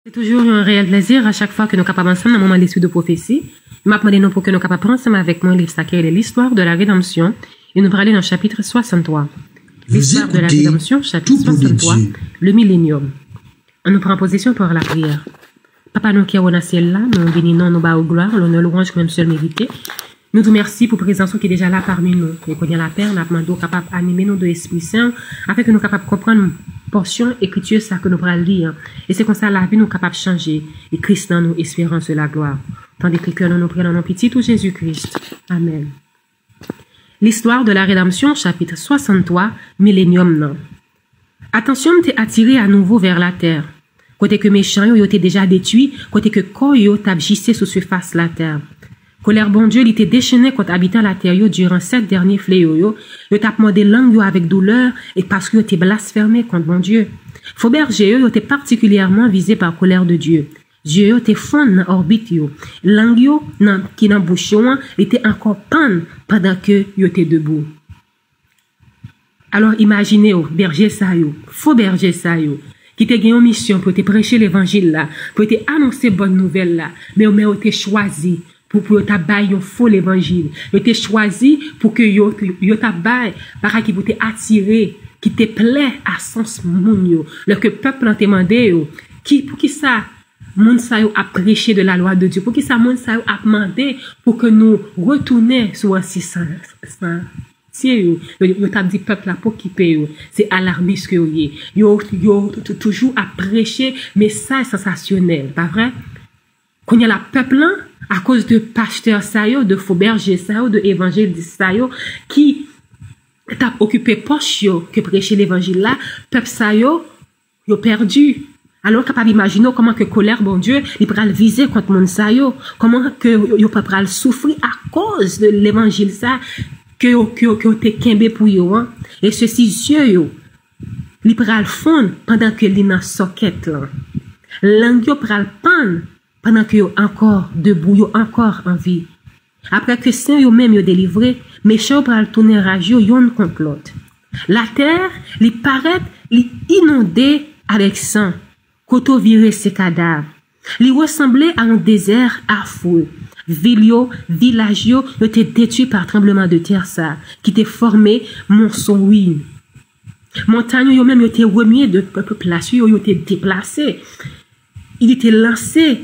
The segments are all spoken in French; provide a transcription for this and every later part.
C'est toujours un réel plaisir à chaque fois que nous sommes capables ensemble dans un moment d'étude de prophétie. Je m'a demandé pour que nous capables ensemble avec moi livre sacré et l'histoire de la rédemption. Et nous parler dans le chapitre 63. L'histoire de la rédemption, chapitre 63, le millénium. On nous prend position pour la prière. Papa, nous qui sommes dans le ciel là, nous bénissons, nous bas gloire, l'honneur, louange que nous seul mérité. Nous te remercions pour la présence qui est déjà là parmi nous. Et qu'on y a la paix, nous demandons capable d'animer nos deux esprits saints, afin que nous capables de comprendre une portion écriture ça que nous pourrons lire. Et c'est comme ça la vie nous capable de changer. Et Christ dans nous, espérance de la gloire. Tandis que nous nous prions dans nos petits tout Jésus-Christ. Amen. L'histoire de la rédemption, chapitre 63, millénium non. Attention, t'es attiré à nouveau vers la terre. Côté que méchant yo t'es déjà détruit, côté que corps yo t'a gissé sur surface la terre. Colère bon Dieu, il était déchaîné contre habitant la terre yo durant 7 derniers fléaux yo t'a demandé langue yo avec douleur et parce que yo t'es blasphémé contre bon Dieu. Faux berger yo t'es particulièrement visé par colère de Dieu. Dieu yo t'es fond dans orbite yo. Langue yo qui dans bouche yo était encore panne pendant que yo t'es debout. Alors imaginez yo berger ça yo, faux berger ça yo qui te gagné une mission pour te prêcher l'évangile là, pour te annoncer bonne nouvelle là, mais yo t'es choisi pour ta bail un faux l'évangile. Yo t'es choisi pour que yo ta bail para qui pour te attirer, qui te plaît à sens moun yo. Le que peuple te demandé yo, pour qui ça moun sa yo a prêché de la loi de Dieu, pour qui ça moun sa yo a demandé pour que nous retourner sur un 600 yo t'a dit peuple là pour qui paye c'est alarmiste que yo toujours à prêcher message sensationnel, pas vrai? Qu'on y a la peuple là à cause de pasteur ça yo, de faux berger ça yo, de évangéliste ça yo qui t'a occupé poche yo que prêcher l'évangile là, peuple ça yo perdu. Alors capable imaginer comment que colère bon Dieu il pourra le viser contre mon ça yo, comment que yo pourra le souffrir à cause de l'évangile ça que te kembe pour yo hein? Et ceci yeux yo li pral fond pendant que li nan socket là langue yo pral pan pendant que yo encore debout yo encore en vie après que saint yo même yo délivré méchant pral tourner rage yo yon contre l'autre la terre li paraît li inondée avec sang koto viré ses cadavres li ressemblait à un désert affreux. Ville village yo été détruit par tremblement de terre ça qui était formé monceau ruine. Montagne yo même été remué de place yo été déplacé. Il était lancé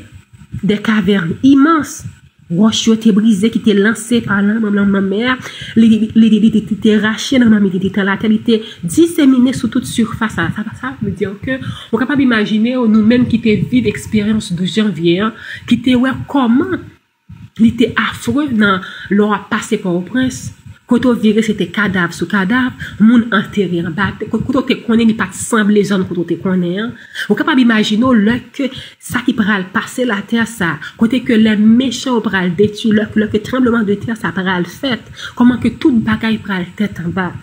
des cavernes immenses. Roche yo été brisé qui était lancé par la mer, les était raché dans la terre, il était disséminé sur toute surface. Ça veut dire que on capable imaginer nous-mêmes qui était vivre expérience de janvier hein, qui était ouais comment il était affreux dans l'on a passé par au prince. Quand on virait c'était cadavre sous cadavre, moun enterré en bas. Quand on te connaît, il pas semble les gens quand on te connaît. On capable imaginer le que ça qui pral passer la terre ça, côté que les méchants pral détruire, le que tremblement de terre ça pral fait. Comment que toute bagaille pral tête en bas.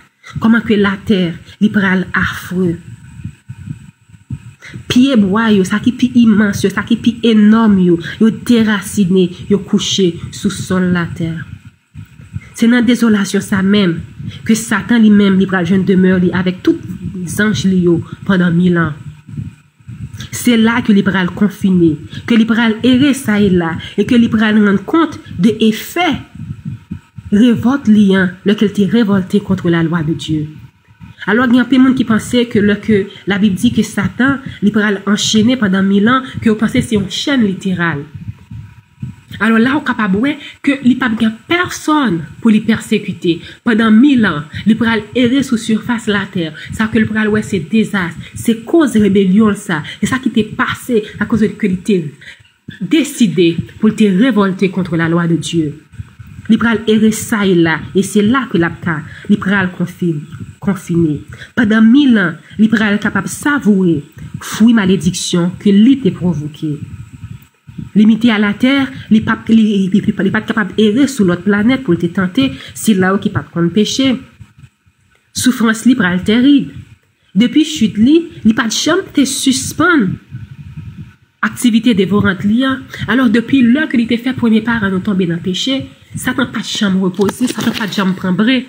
Comment que la terre il pral affreux. Pied bois yo, ça qui pi immense, ça qui pi énorme yo déraciné, yo couché sous sol la terre. C'est dans désolation ça même que Satan lui-même li pral joindre demeure li avec tous les anges li yo pendant 1000 ans. C'est là que li pral confiné, que li pral errer ça et là et que li pral rendre compte de effet révolte liant lequel était révolté contre la loi de Dieu. Alors, il y a un peu de monde qui pensait que la Bible dit que Satan, il pourra enchaîner pendant 1000 ans, que vous pensez que c'est une chaîne littérale. Alors là, on est capable de que il n'y a pas personne pour les persécuter. Pendant 1000 ans, il pourra errer sous surface de la terre. Ça que le pourra c'est désastre, c'est cause de rébellion ça. C'est ça qui t'est passé à cause de que il était décidé pour te révolter contre la loi de Dieu. L'ipral errer ça et là, et c'est là que l'ipral confiné. Pendant 1000 ans, l'ipral capable de savourer, fruit malédiction que l'ité provoqué. Limité à la terre, il pas capable d'errer sur l'autre planète pour te tenter, si là où qui pas de péché. Souffrance l'ipral terrible. Depuis chute il pas de chambre te suspendre. Activité dévorante liant. Alors depuis l'heure qu'il était fait premier part à nous tomber dans le péché, Satan pas de chambre reposer, Satan pas de chambre prendre break.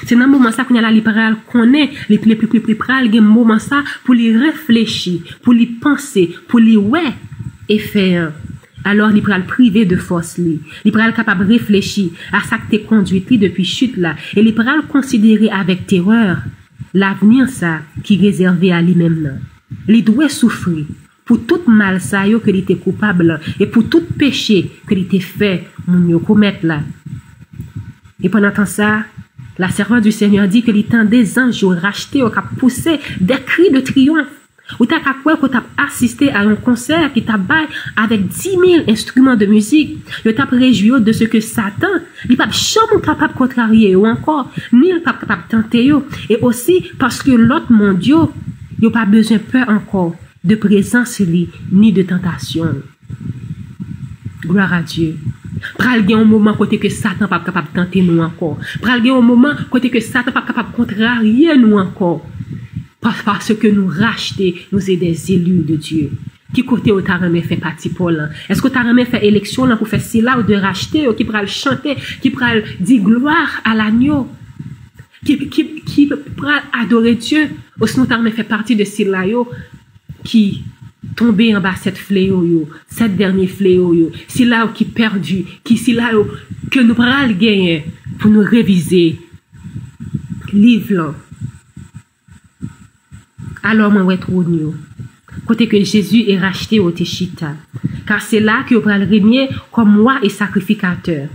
C'est dans le moment ça qu'on a la libéral connaît, les plus pral, gen moment ça pour les réfléchir, pour les penser, pour les ouais et faire. Alors, il pral privé de force li. Il pral capable de réfléchir à ça que t'es conduit depuis chute là. Et il pral considérer avec terreur l'avenir ça qui réservé à lui-même là. Il doit souffrir pour tout mal ça yo que il était coupable et pour tout péché que il était fait moun yo commettre là. Et pendant temps ça, la servante du Seigneur dit que les temps des anges rachetés au cap poussé des cris de triomphe. Ou t'as qu'à quoi qu'on t'a assisté à un concert qui t'a baillé avec 10 000 instruments de musique. Yo t'a réjoui de ce que Satan, il pas jamais capable de contrarier ou encore, ni il pas capable de tenter yo. Et aussi parce que l'autre monde yo pas besoin peur encore de présence li, ni de tentation. Gloire à Dieu. Pral gen un moment côté que Satan pas capable de tenter nous encore. Pral gen un moment côté que Satan pas capable de contrarier nous encore. Parce que nous racheter, nous sommes des élus de Dieu. Qui côté où t'as remis fait partie pour là? Est-ce que t'as remis fait élection là pour faire cela ou de racheter, ou qui pral chanter, qui pral dire gloire à l'agneau? Qui pral adorer Dieu? Ou sinon t'as remis fait partie de cela qui tombé en bas cette fléau yo, cette dernier fléau yo, c'est là qui perdu, qui c'est là que nous pral gagner pour nous réviser livre là. Alors moi ouais trop nous côté que Jésus est racheté au Téchita, car c'est là que vous pral régner comme moi et sacrificateur.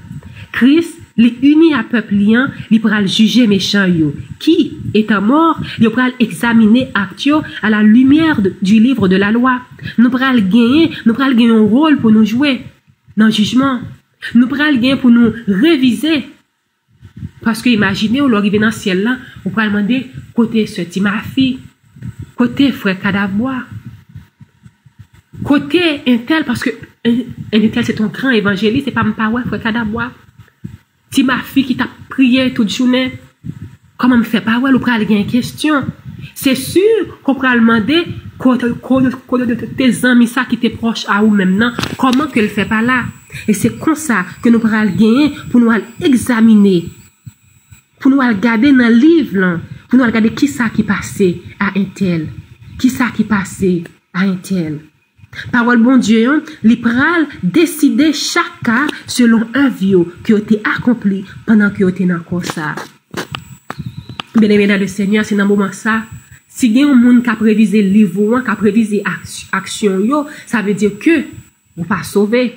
Christ les uni à peuple liant, il pral juger méchant yo, qui étant mort, il pral examiner actio à la lumière du livre de la loi. Nous pral gagner un rôle pour nous jouer dans le jugement. Nous pral gagner pour nous réviser. Parce que imaginez ou l'arrivée dans le ciel là, on pral demander côté ce ma fille, côté frère Kadabois, côté un tel parce que un tel c'est ton grand évangéliste, c'est pas ouais frère Kadabois. Si ma fille qui t'a prié toute journée, comment me fait pas ouais, ou pral gen question. C'est sûr qu'on pral demander de tes amis ça qui t'est proche à ou maintenant, comment que le fait pas là. Et c'est comme ça que nous pral gagner pour nous examiner, pour nous regarder dans le livre là, pour nous regarder qui ça qui passait à un tel, qui ça qui passait à un tel. Parole bon Dieu, li pral décider chaque cas selon un vie qui a été accompli pendant que était dans le ça. Bien aimé dans le Seigneur, c'est dans moment ça, si il y a un monde qui a prévisé le livre, qui a prévisé action yo, ça veut dire que vous pas sauvé.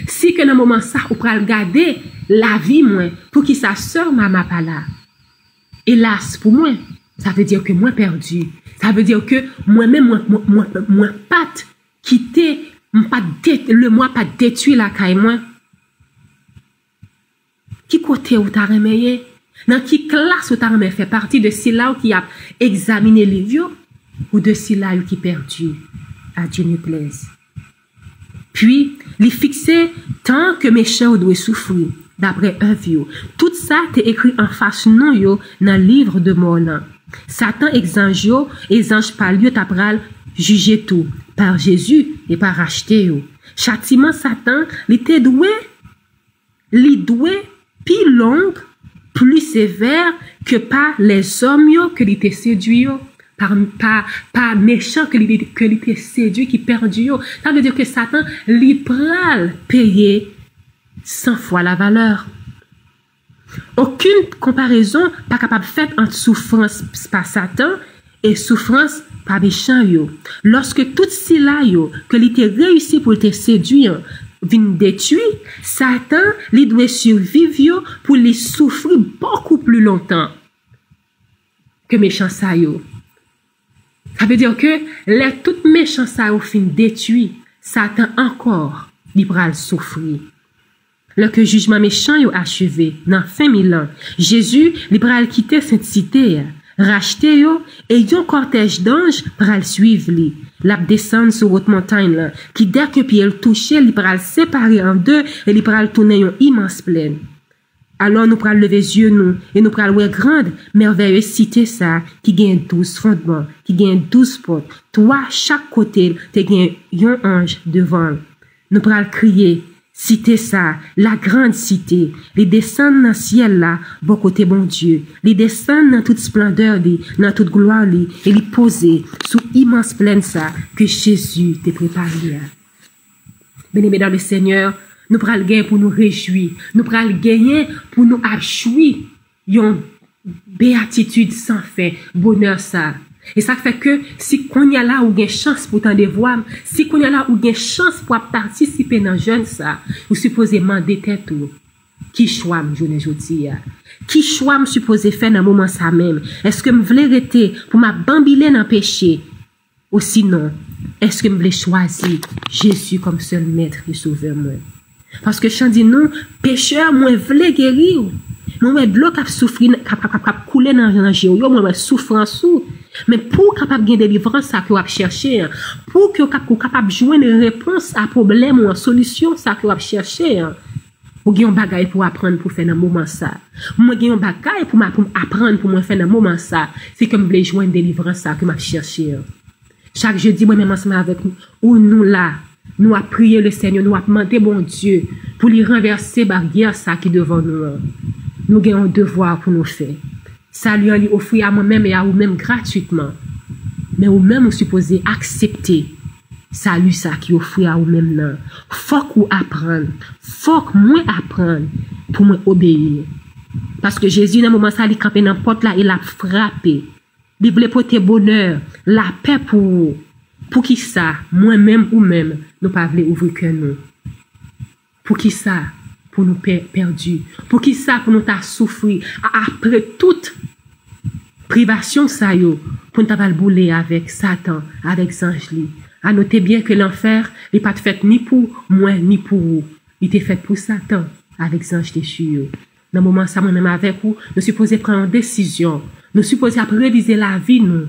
Si que dans moment ça, vous pral garder la vie moins pour qui sa sœur maman pas là. Hélas pour moi, ça veut dire que moi perdu. Ça veut dire que moi-même moi pas quitter le moi pas détruit la caille moi. Qui côté où t'as remeillé? Dans qui classe où t'as remeillé fait partie de ceux-là qui a examiné les vieux ou de ceux-là qui perdu? À Dieu ne plaise. Puis, les fixer tant que méchant doit souffrir d'après un vieux. Tout ça t'est écrit en face non yo dans le livre de mort là. Satan exange yo, exange par lieu t'apral juger tout par Jésus et par racheter yo. Châtiment Satan, li doué plus long, plus sévère que par les hommes yo que li te séduit yo, par méchant que li te séduit qui perdu yo. Ça veut dire que Satan li pral payer 100 fois la valeur. Aucune comparaison pas capable faite entre souffrance par Satan et souffrance par méchant yo. Lorsque tout cela yo que li te réussi pour te séduire vient détruire, Satan li doit survivre yo pour les souffrir beaucoup plus longtemps que méchant ça yo. Ça veut dire que les tout méchant ça yo fin détruit, Satan encore li pral souffrir. Lorsque jugement méchant yo achevé dans fin 1000 ans, Jésus li pral quitter cette cité, racheter yo et yon cortège d'anges pral suivre li. L'a descendre sur haute montagne là, qui dès que pied le toucher, li pral séparer en deux et li pral tourner yon immense plaine. Alors nous pral lever yeux nous et nous pral ouais grande merveilleuse cité ça qui gagne 12 fondements, qui gagne 12 portes. Toi chaque côté te gagne yon ange devant. Nous pral crier cité ça, la grande cité, les descendent dans le ciel là, bon côté bon Dieu, les descendent dans toute splendeur, dans toute gloire, et les poser sous immense plaine ça, que Jésus t'a préparé. Bien-aimés dans le Seigneur, nous prenons le gain pour nous réjouir, nous prenons le gain pour nous achouir, une béatitude sans fin, bonheur ça. Et ça fait que si qu'on y a là où il y a chance pour t'en dévoir, si qu'on y a là où il y a chance pour participer dans jeune ça, vous supposez demander tête tout. Qui choix je ne jodi qui choix me supposé faire dans moment ça même? Est-ce que me voulais rester pour ma bambiler dans péché ou sinon est-ce que me voulais choisir Jésus comme seul maître et sauveur moi? Parce que je dis non, pécheur moi voulais guérir. Moi de l'eau qui souffrir cap couler dans géo, moi souffrance sous. Mais pour capable de délivrance ça que vous chercher, pour que vous capable joindre une réponse à problème ou une solution ça que vous chercher, vous avez un bagage pour apprendre pour faire dans moment ça. Moi j'ai un bagage pour apprendre pour moi faire dans moment ça, c'est que je voulais joindre délivrance ça que m'a chercher. Chaque jeudi moi même ensemble avec nous ou nous là, nous a prié le Seigneur, nous a demandé bon Dieu pour lui renverser barrière ça qui devant nous. Nous avons un devoir pour nous faire. Ça lui a offert à moi-même et à vous-même gratuitement. Mais vous-même, vous supposez accepter salut ça qui offre à vous-même. Faut que vous apprendre. Faut que moi apprendre pour moi obéir. Parce que Jésus, dans un moment, ça, il campé dans la porte là, il a frappé. Il voulait porter bonheur, la paix pour vous. Pour qui ça, moi-même ou même, nous pas voulons ouvrir que nous. Pour qui ça? Pour nous perdus. Pour qui ça? Pour nous ta souffrir. Après toute privation, ça yo, pour nous ta bouler avec Satan, avec Zanjli. À noter bien que l'enfer n'est pas fait ni pour moi, ni pour vous. Il était fait pour Satan, avec Zanjli sur. Dans le moment ça, moi-même avec vous, nous supposons prendre une décision. Nous supposons réviser la vie, nous,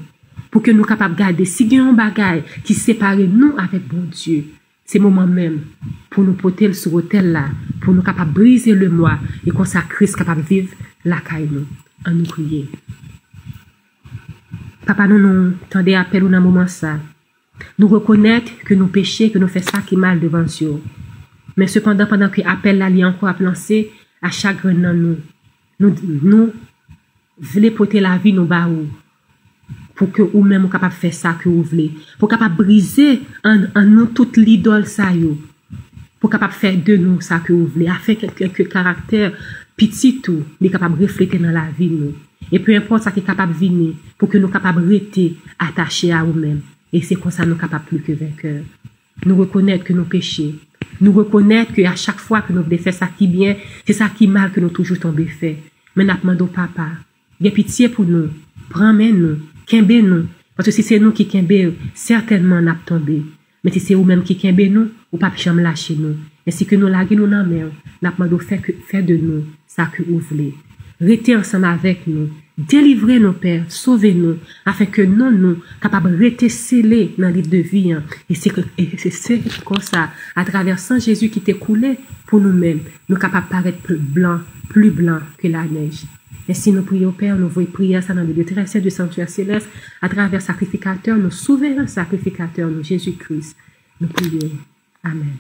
pour que nous capables de garder si il y a un bagage qui sépare nous avec bon Dieu. C'est le moment même pour nous porter sur l'autel là, pour nous capables de briser le moi et qu'on soit Christ capable de vivre la caille nous, en nous prier. Papa, nous tendez appel dans un moment ça. Nous reconnaître que nous péchons, que nous faisons ça qui est mal devant Dieu. Mais cependant, pendant que l'appel là, il est encore à lancer, à chaque grain dans nous voulons porter la vie nous baou. Pour que vous même capable faire ça que vous voulez, pour capable briser en nous toute l'idole ça yo, pour capable faire de nous ça que vous voulez, afin que caractère petit tout, est capable de refléter dans la vie nous. Et peu importe ça qui est capable de venir, pour que nous capable rester attachés à vous-même. Et c'est comme ça nous capable plus que vainqueurs. Nous reconnaître que nous péchons, nous reconnaître que à chaque fois que nous devons faire ça qui bien, c'est ça qui mal que nous toujours tombé fait. Mais nous demandons papa, il pitié pour nous, prends-moi nous. Kembe nous, parce que si c'est nous qui kembe, certainement n'a tombé. Mais si c'est vous-même qui kembe nous, ou pas jamais lâcher nous. Et si que nous laguer nous dans mer, n'a pas faire de nous ça que vous voulez. Restez ensemble avec nous, délivrez nos pères, sauvez nous, afin que nous capables de rester scellés dans le livre de vie. Et c'est comme ça, à travers Saint Jésus qui t'est coulé pour nous-mêmes, nous capables de paraître plus blanc que la neige. Et si nous prions, Père, nous voulons prier ça dans le lieu très saint du sanctuaire céleste, à travers sacrificateur, nos souverains sacrificateurs, nous Jésus-Christ. Nous prions. Amen.